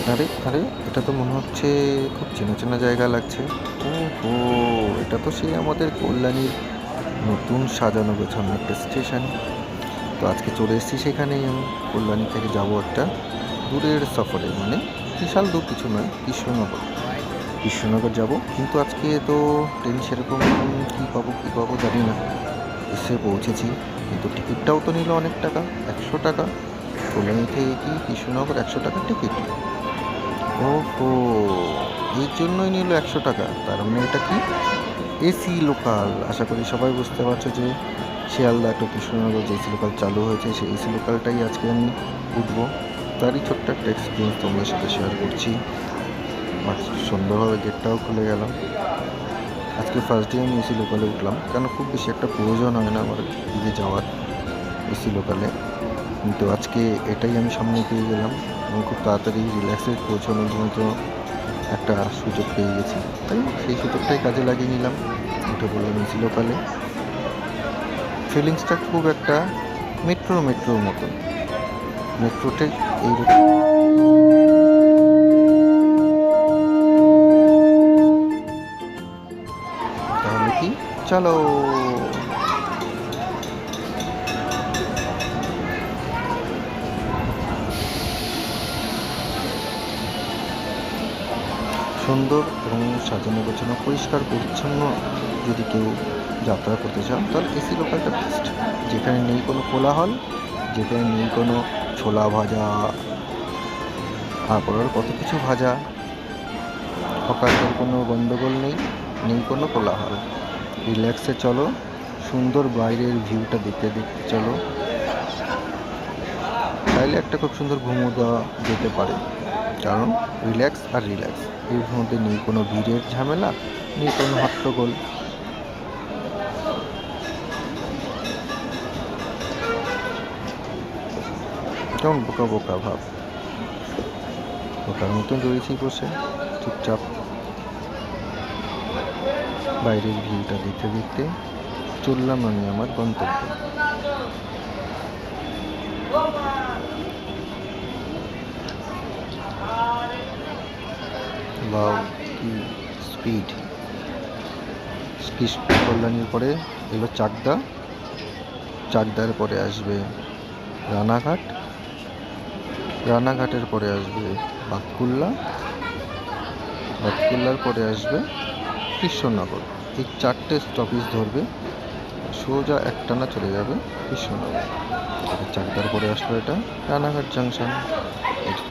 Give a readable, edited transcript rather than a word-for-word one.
আরে আরে, এটা তো মনে হচ্ছে খুব চেনা চেনা জায়গা লাগছে। ও, এটা তো সেই আমাদের কল্যাণীর নতুন সাজানো গোছানো একটা স্টেশন। তো আজকে চলে এসেছি সেখানেই আমি। কল্যাণী থেকে যাব একটা দূরের সফরে, মানে বিশাল দূর কিছু নয়, কৃষ্ণনগর যাব। কিন্তু আজকে তো ট্রেন সেরকম কী পাবো জানি না। এসে পৌঁছেছি, কিন্তু টিকিটটাও তো নিল অনেক টাকা, 100 টাকা। কল্যাণী থেকে কি কৃষ্ণনগর 100 টাকার টিকিট? ওহো, এই জন্যই নিল 100 টাকা। তার মানে এটা কি এসি লোকাল? আশা করি সবাই বুঝতে পারছো যে শিয়ালদা টু কৃষ্ণনগর যে এসি লোকাল চালু হয়েছে, সেই এসি লোকালটাই আজকে আমি উঠবো। তারই ছোট্ট একটা এক্সপিরিয়েন্স তোমাদের সাথে শেয়ার করছি। আর সুন্দরভাবে গেটটাও খুলে গেল। আজকে ফার্স্ট ডে আমি এসি লোকালে উঠলাম, কেন খুব বেশি একটা প্রয়োজন হয় না আমার দিকে যাওয়ার এসি লোকালে, কিন্তু আজকে এটাই আমি সামনে পেয়ে গেলাম এবং খুব তাড়াতাড়ি রিল্যাক্সে পৌঁছানোর মতো একটা সুযোগ পেয়ে গেছি। তাই সেই সুযোগটাই কাজে লাগিয়ে নিলাম, উঠে বললাম এসি লোকালে। ফিলিংসটা খুব একটা মেট্রোর মতন। মেট্রোতে এইরকম তাহলে কি, চলো। সুন্দর এবং সাজানো গোছানো পরিষ্কার পরিচ্ছন্ন যদি কেউ যাত্রা করতে চান, তাহলে এসি লোকালটা বেস্ট। যেখানে নেই কোনো কোলাহল, যেখানে নেই কোনো ছোলা ভাজা, তারপর কত কিছু ভাজা, হকারদের কোনো গন্ডগোল নেই, নেই কোনো কোলাহল। রিল্যাক্সে চলো, সুন্দর বাইরের ভিউটা দেখতে দেখতে চলো। চাইলে একটা খুব সুন্দর ঘুমো দেওয়া যেতে পারে, কারণ রিল্যাক্স আর রিল্যাক্স, এর মধ্যে নেই কোনো ভিড়ের ঝামেলা, নেই কোনো হট্টগোল। কেমন বোকা বোকা ভাব, বোকার মতন রয়েছি বসে চুপচাপ, বাইরের ভিউটা দেখতে দেখতে চললাম আমি আমার গন্তব্যে। বাও, কি স্পিড! কৃষ্ণ কল্যাণীর পরে এলো চাকদা, চাকদার পরে আসবে রানাঘাট, রানাঘাটের পরে আসবে বাতকুল্লা, বাতকুল্লার পরে আসবে কৃষ্ণনগর। এই 4টে স্টপেজ ধরবে, সোজা একটানা চলে যাবে কৃষ্ণনগর। চাকদার পরে আসলো এটা রানাঘাট জাংশন।